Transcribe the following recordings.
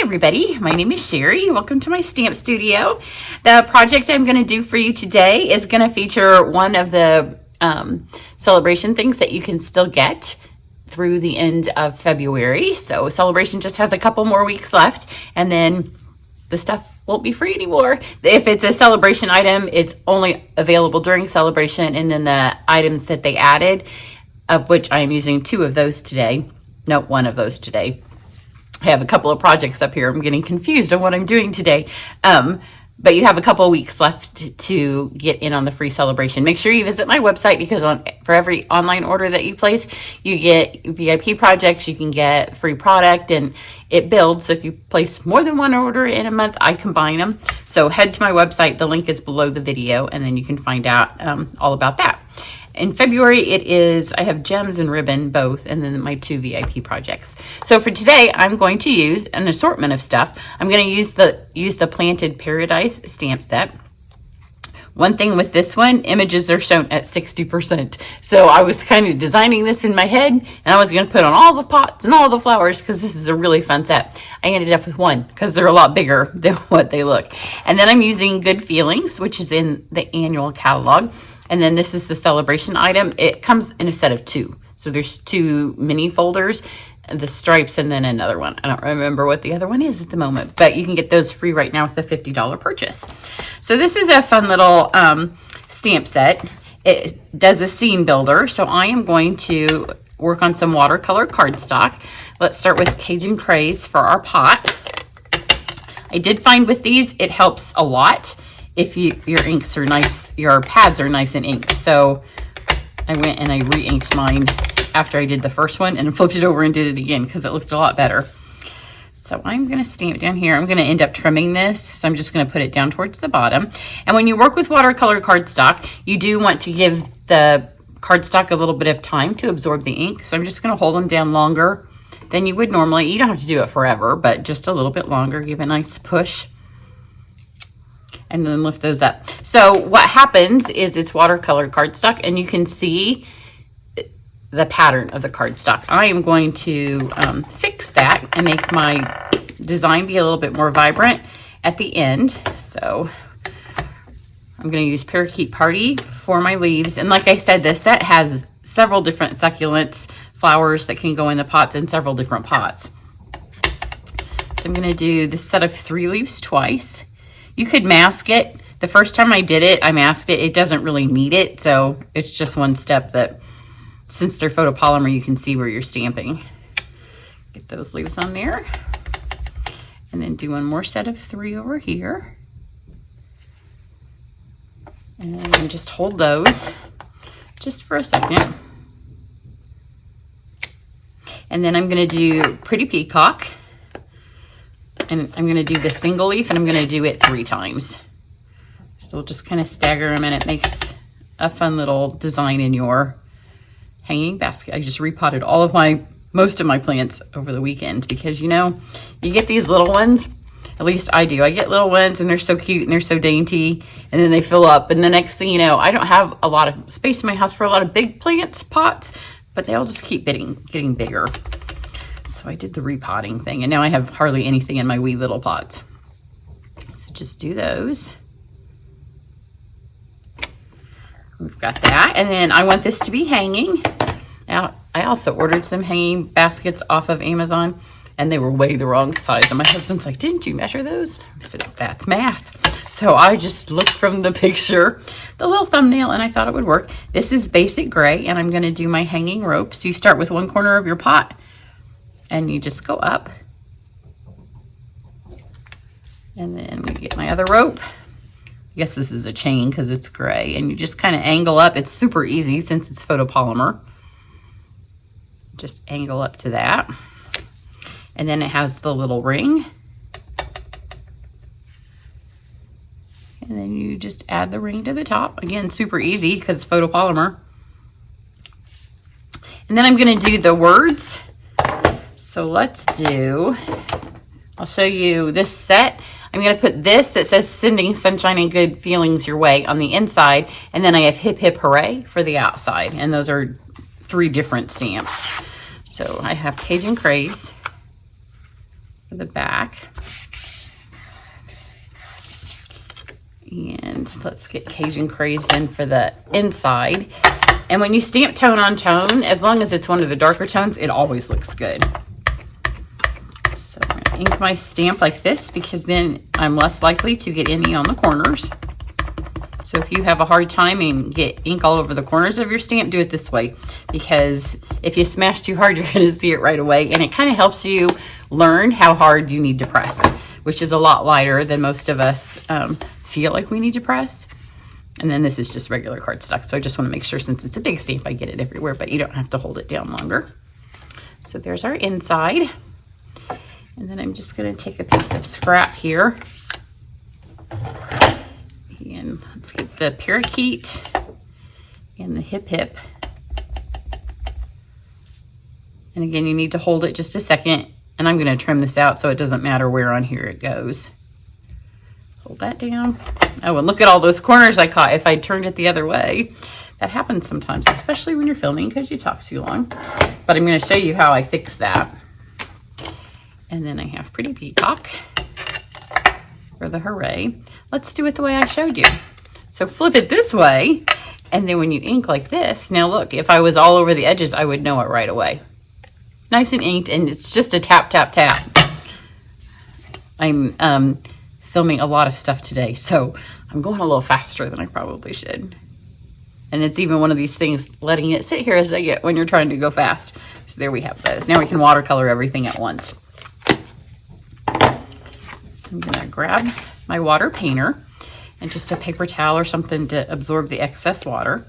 everybody, my name is Sherry. Welcome to my stamp studio. The project I'm going to do for you today is going to feature one of the celebration things that you can still get through the end of February. So celebration just has a couple more weeks left, and then the stuff won't be free anymore. If it's a celebration item, it's only available during celebration, and then the items that they added, of which I am using one of those today. I have a couple of projects up here. I'm getting confused on what I'm doing today. But you have a couple of weeks left to get in on the free celebration. Make sure you visit my website, because for every online order that you place, you get VIP projects, you can get free product, and it builds. So if you place more than one order in a month, I combine them. So head to my website. The link is below the video, and then you can find out all about that. In February, I have gems and ribbon both, and then my 2 VIP projects. So for today, I'm going to use an assortment of stuff. I'm going to use the Planted Paradise stamp set. One thing with this one, images are shown at 60%. So I was kind of designing this in my head, and I was going to put on all the pots and all the flowers because this is a really fun set. I ended up with one because they're a lot bigger than what they look. And then I'm using Good Feelings, which is in the annual catalog. And then this is the celebration item. It comes in a set of 2. So there's 2 mini folders, the stripes, and then another one. I don't remember what the other one is at the moment, but you can get those free right now with a $50 purchase. So this is a fun little stamp set. It does a scene builder. So I am going to work on some watercolor cardstock. Let's start with Cajun Craze for our pot. I did find with these, it helps a lot if your inks are nice, your pads are nice and inked. So I went and I re-inked mine after I did the first one and flipped it over and did it again because it looked a lot better. So I'm going to stamp down here. I'm going to end up trimming this. So I'm just going to put it down towards the bottom. And when you work with watercolor cardstock, you do want to give the cardstock a little bit of time to absorb the ink. So I'm just going to hold them down longer than you would normally. You don't have to do it forever, but just a little bit longer. Give a nice push. And then lift those up. So what happens is it's watercolor cardstock, and you can see the pattern of the cardstock. I am going to fix that and make my design be a little bit more vibrant at the end. So I'm going to use Parakeet Party for my leaves. And like I said, this set has several different succulents, flowers that can go in the pots in several different pots. So I'm going to do this set of 3 leaves twice. You could mask it. The first time I did it, I masked it. It doesn't really need it, so it's just one step that, since they're photopolymer, you can see where you're stamping. Get those leaves on there. And then do one more set of 3 over here. And then just hold those just for a second. And then I'm going to do Pretty Peacock. And I'm going to do the single leaf, and I'm going to do it 3 times. So we'll just kind of stagger them, and it makes a fun little design in your hanging basket. I just repotted most of my plants over the weekend because, you know, you get these little ones. At least I do. I get little ones, and they're so cute and they're so dainty, and then they fill up. And the next thing you know, I don't have a lot of space in my house for a lot of big plants, pots, but they all just keep getting bigger. So I did the repotting thing, and now I have hardly anything in my wee little pots. So just do those. We've got that, and then I want this to be hanging. Now, I also ordered some hanging baskets off of Amazon, and they were way the wrong size. And my husband's like, "Didn't you measure those?" I said, "That's math." So I just looked from the picture, the little thumbnail, and I thought it would work. This is basic gray, and I'm going to do my hanging rope. So you start with one corner of your pot, and you just go up. And then we get my other rope. I guess this is a chain because it's gray. And you just kind of angle up. It's super easy since it's photopolymer. Just angle up to that. And then it has the little ring. And then you just add the ring to the top. Again, super easy because it's photopolymer. And then I'm going to do the words. So I'll show you this set. I'm going to put this that says "Sending Sunshine and Good Feelings Your Way" on the inside. And then I have "Hip Hip Hooray" for the outside. And those are 3 different stamps. So I have Cajun Craze for the back. And let's get Cajun Crazed in for the inside. And when you stamp tone on tone, as long as it's one of the darker tones, it always looks good. So I'm going to ink my stamp like this because then I'm less likely to get any on the corners. So if you have a hard time and get ink all over the corners of your stamp, do it this way. Because if you smash too hard, you're going to see it right away. And it kind of helps you learn how hard you need to press, which is a lot lighter than most of us feel like we need to press. And then this is just regular cardstock. So I just want to make sure, since it's a big stamp, I get it everywhere, but you don't have to hold it down longer. So there's our inside. And then I'm just going to take a piece of scrap here. And let's get the parakeet and the hip hip. And again, you need to hold it just a second. And I'm going to trim this out so it doesn't matter where on here it goes. Hold that down. Oh, and look at all those corners I caught if I turned it the other way. That happens sometimes, especially when you're filming because you talk too long. But I'm going to show you how I fix that. And then I have Pretty Peacock for the hooray. Let's do it the way I showed you. So flip it this way, and then when you ink like this, now look, if I was all over the edges, I would know it right away. Nice and inked, and it's just a tap, tap, tap. I'm filming a lot of stuff today, so I'm going a little faster than I probably should. And it's even one of these things, letting it sit here as I get when you're trying to go fast. So there we have those. Now we can watercolor everything at once. So I'm gonna grab my water painter and just a paper towel or something to absorb the excess water.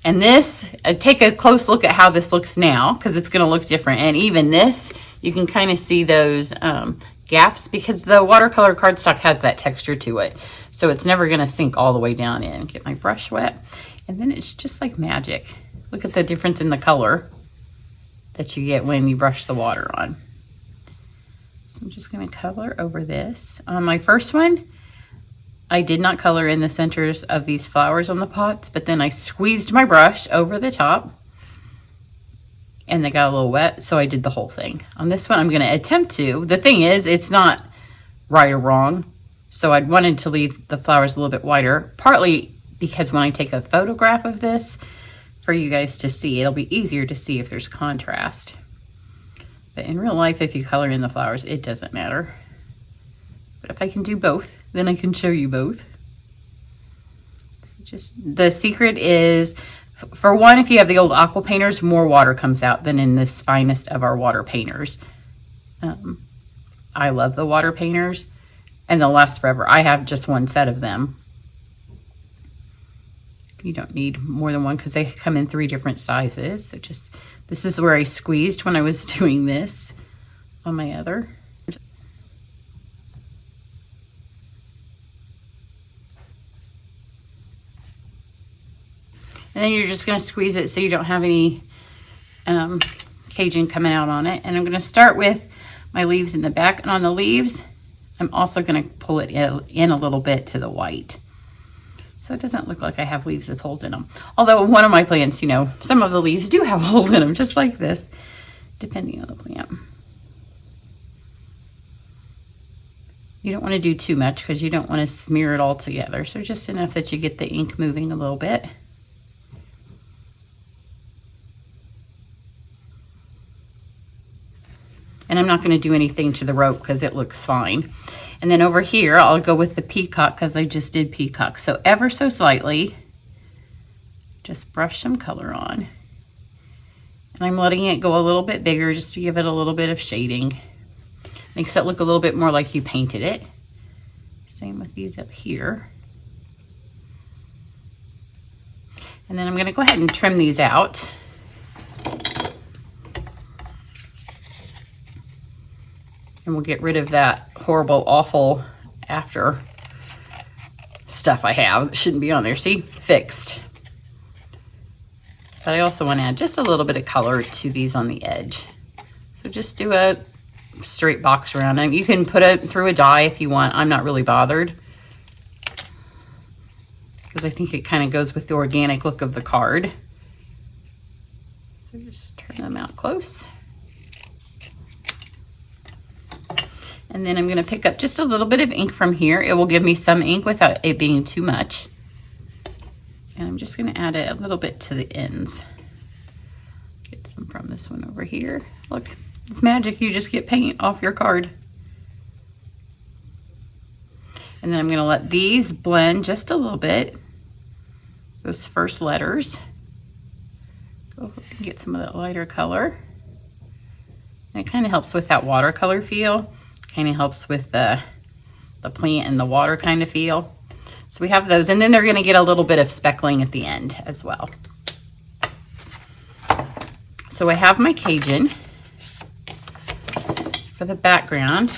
And this, take a close look at how this looks now, because it's gonna look different. And even this, you can kind of see those gaps because the watercolor cardstock has that texture to it. So it's never gonna sink all the way down in. Get my brush wet. And then it's just like magic. Look at the difference in the color that you get when you brush the water on. So I'm just gonna color over this. On my first one, I did not color in the centers of these flowers on the pots, but then I squeezed my brush over the top and they got a little wet, so I did the whole thing. On this one, I'm gonna attempt to. The thing is, it's not right or wrong, so I wanted to leave the flowers a little bit wider, partly because when I take a photograph of this for you guys to see, it'll be easier to see if there's contrast. But in real life, if you color in the flowers, it doesn't matter. But if I can do both, then I can show you both. So just the secret is, for one, if you have the old aqua painters, more water comes out than in this finest of our water painters. I love the water painters and they'll last forever. I have just one set of them. You don't need more than one because they come in 3 different sizes. So just, this is where I squeezed when I was doing this on my other. And then you're just going to squeeze it so you don't have any Cajun coming out on it. And I'm going to start with my leaves in the back. And on the leaves, I'm also going to pull it in a little bit to the white. So it doesn't look like I have leaves with holes in them. Although one of my plants, you know, some of the leaves do have holes in them, just like this, depending on the plant. You don't want to do too much because you don't want to smear it all together. So just enough that you get the ink moving a little bit. And I'm not going to do anything to the rope because it looks fine. And then over here, I'll go with the peacock because I just did peacock. So ever so slightly, just brush some color on. And I'm letting it go a little bit bigger just to give it a little bit of shading. Makes it look a little bit more like you painted it. Same with these up here. And then I'm going to go ahead and trim these out. And we'll get rid of that horrible, awful after stuff I have that shouldn't be on there. See? Fixed. But I also want to add just a little bit of color to these on the edge. So just do a straight box around them. You can put it through a die if you want. I'm not really bothered because I think it kind of goes with the organic look of the card. So just turn them out close. And then I'm going to pick up just a little bit of ink from here. It will give me some ink without it being too much. And I'm just going to add it a little bit to the ends. Get some from this one over here. Look, it's magic. You just get paint off your card. And then I'm going to let these blend just a little bit. Those first letters. Go and get some of that lighter color. And it kind of helps with that watercolor feel. Kind of helps with the plant and the water kind of feel. So we have those, and then they're going to get a little bit of speckling at the end as well. So I have my Cajun for the background.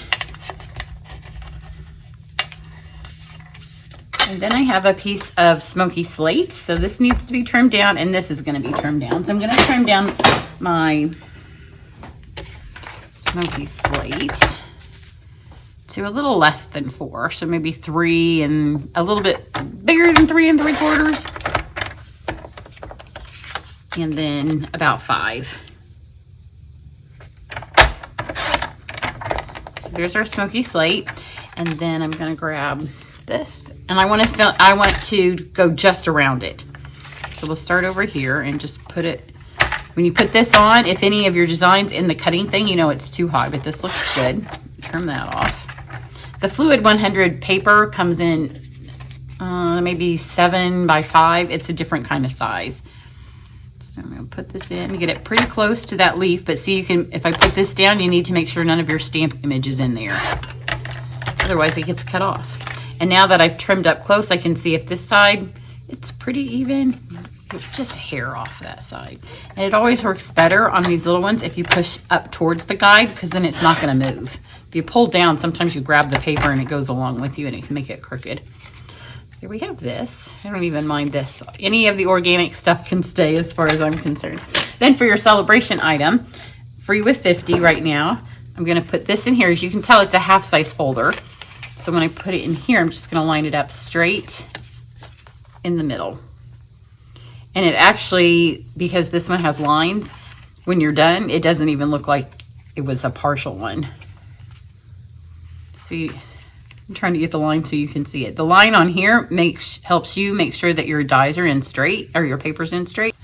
And then I have a piece of smoky slate. So this needs to be trimmed down, and this is going to be trimmed down. So I'm going to trim down my smoky slate to a little less than 4, so maybe 3 and a little bit bigger than 3 3/4, and then about 5. So there's our smoky slate, and then I'm going to grab this, and I want to go just around it. So we'll start over here and just put it. When you put this on, if any of your designs in the cutting thing, you know it's too high, but this looks good. Trim that off. The Fluid 100 paper comes in maybe 7 by 5. It's a different kind of size. So I'm going to put this in, get it pretty close to that leaf, but see, you can, if I put this down, you need to make sure none of your stamp image is in there. Otherwise it gets cut off. And now that I've trimmed up close, I can see if this side, it's pretty even. Just a hair off that side. And it always works better on these little ones if you push up towards the guide, because then it's not going to move. If you pull down, sometimes you grab the paper and it goes along with you and it can make it crooked. So here we have this. I don't even mind this. Any of the organic stuff can stay as far as I'm concerned. Then for your celebration item, free with 50 right now, I'm going to put this in here. As you can tell, it's a half-size folder. So when I put it in here, I'm just going to line it up straight in the middle. And it actually, because this one has lines, when you're done, it doesn't even look like it was a partial one. See, I'm trying to get the line so you can see it. The line on here helps you make sure that your dies are in straight, or your paper's in straight.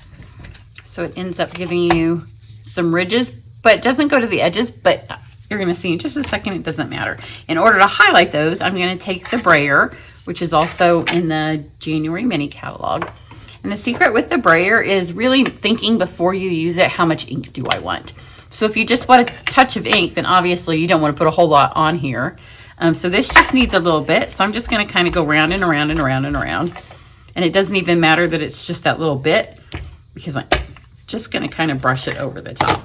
So it ends up giving you some ridges, but it doesn't go to the edges, but you're going to see in just a second, it doesn't matter. In order to highlight those, I'm going to take the brayer, which is also in the January mini catalog. And the secret with the brayer is really thinking before you use it, how much ink do I want? So if you just want a touch of ink, then obviously you don't want to put a whole lot on here. So this just needs a little bit. So I'm just going to kind of go round and around and around and around. And it doesn't even matter that it's just that little bit, because I'm just going to kind of brush it over the top.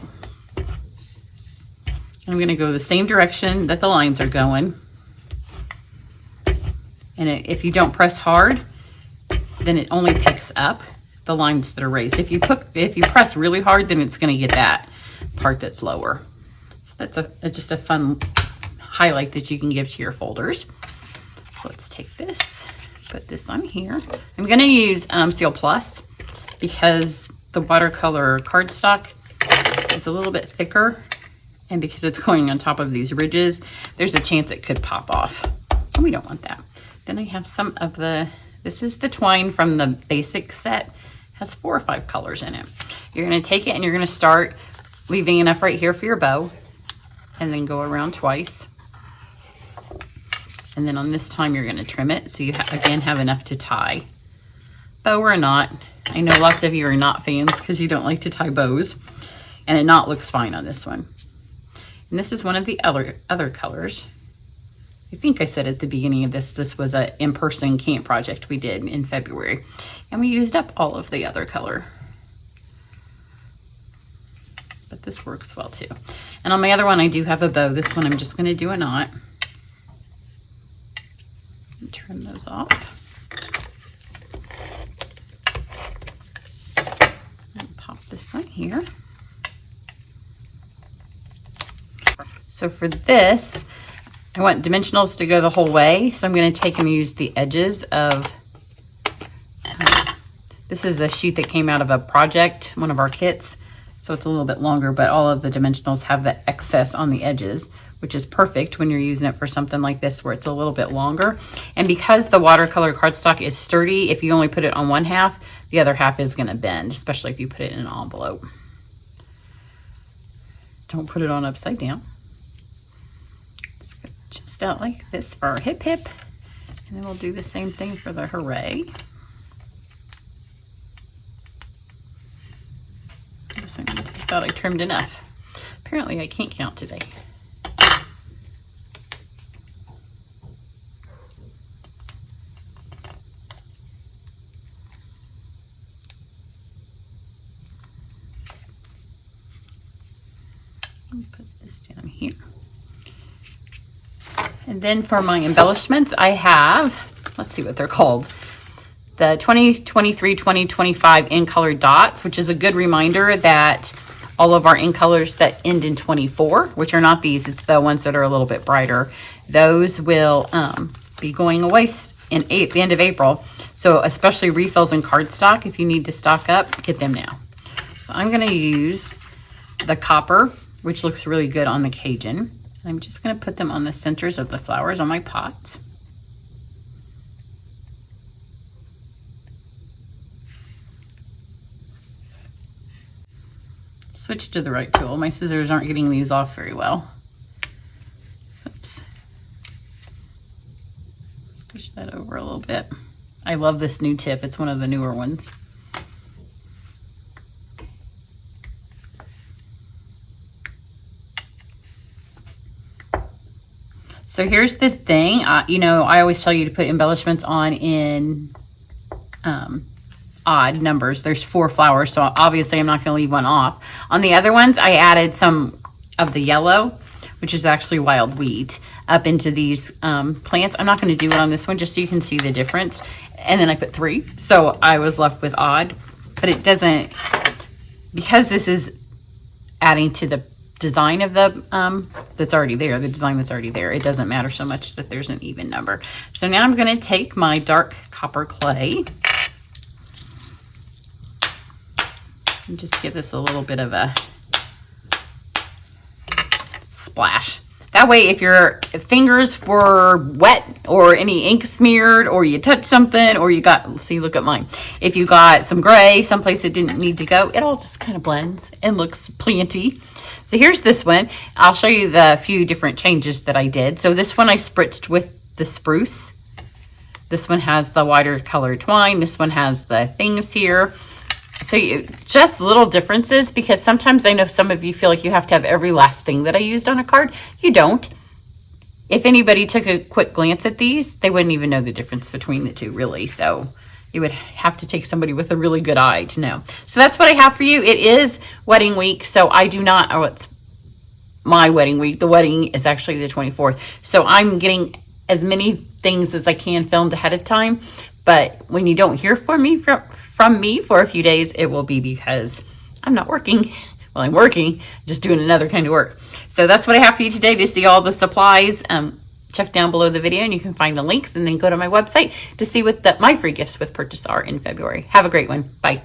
I'm going to go the same direction that the lines are going. And if you don't press hard, then it only picks up the lines that are raised. If you press really hard, then it's going to get that part that's lower. So that's just a fun highlight that you can give to your folders. So let's take this, put this on here. I'm going to use Seal Plus because the watercolor cardstock is a little bit thicker, and because it's going on top of these ridges, there's a chance it could pop off, and we don't want that. Then I have some of this is the twine from the basic set. It has 4 or 5 colors in it. You're going to take it and you're going to start leaving enough right here for your bow, and then go around twice. And then on this time, you're going to trim it so you again have enough to tie. Bow or not. I know lots of you are not fans because you don't like to tie bows, and a knot looks fine on this one. And this is one of the other colors. I think I said at the beginning of this was an in-person camp project we did in February, and we used up all of the other color. But this works well too. And on my other one, I do have a bow. This one, I'm just going to do a knot. And trim those off. And pop this on here. So for this, I want dimensionals to go the whole way. So I'm going to take and use the edges of, this is a sheet that came out of a project, one of our kits. So it's a little bit longer, but all of the dimensionals have the excess on the edges, which is perfect when you're using it for something like this where it's a little bit longer. And because the watercolor cardstock is sturdy, if you only put it on one half, the other half is going to bend, especially if you put it in an envelope. Don't put it on upside down. Let's go just out like this for our hip hip. And then we'll do the same thing for the hooray. I thought I trimmed enough. Apparently I can't count today. Let me put this down here. And then for my embellishments, I have, let's see what they're called, the 2023, 2025 in color dots, which is a good reminder that all of our in colors that end in 24, which are not these, it's the ones that are a little bit brighter, those will be going away in the end of April. So especially refills and cardstock, if you need to stock up, get them now. So I'm going to use the copper, which looks really good on the Cajun. I'm just going to put them on the centers of the flowers on my pot. Switch to the right tool. My scissors aren't getting these off very well. Oops. Squish that over a little bit. I love this new tip. It's one of the newer ones. So here's the thing, you know, I always tell you to put embellishments on in odd numbers. There's 4 flowers, so obviously I'm not going to leave one off. On the other ones, I added some of the yellow, which is actually wild wheat, up into these plants. I'm not going to do it on this one, just so you can see the difference. And then I put 3, so I was left with odd. But it doesn't, because this is adding to the design of the that's already there, the design that's already there, it doesn't matter so much that there's an even number. So now I'm going to take my dark copper clay and just give this a little bit of a splash. That way, if your fingers were wet or any ink smeared or you touched something or you got, see, look at mine. If you got some gray someplace it didn't need to go, it all just kind of blends and looks planty. So here's this one. I'll show you the few different changes that I did. So this one I spritzed with the spruce. This one has the wider color twine. This one has the things here. So just little differences, because sometimes I know some of you feel like you have to have every last thing that I used on a card. You don't. If anybody took a quick glance at these, they wouldn't even know the difference between the two, really. So you would have to take somebody with a really good eye to know. So that's what I have for you. It is wedding week, so I do not, oh, it's my wedding week. The wedding is actually the 24th. So I'm getting as many things as I can filmed ahead of time. But when you don't hear from me for a few days, it will be because I'm not working. Well, I'm working, just doing another kind of work. So that's what I have for you today. To see all the supplies, check down below the video and you can find the links, and then go to my website to see what my free gifts with purchase are in February. Have a great one. Bye.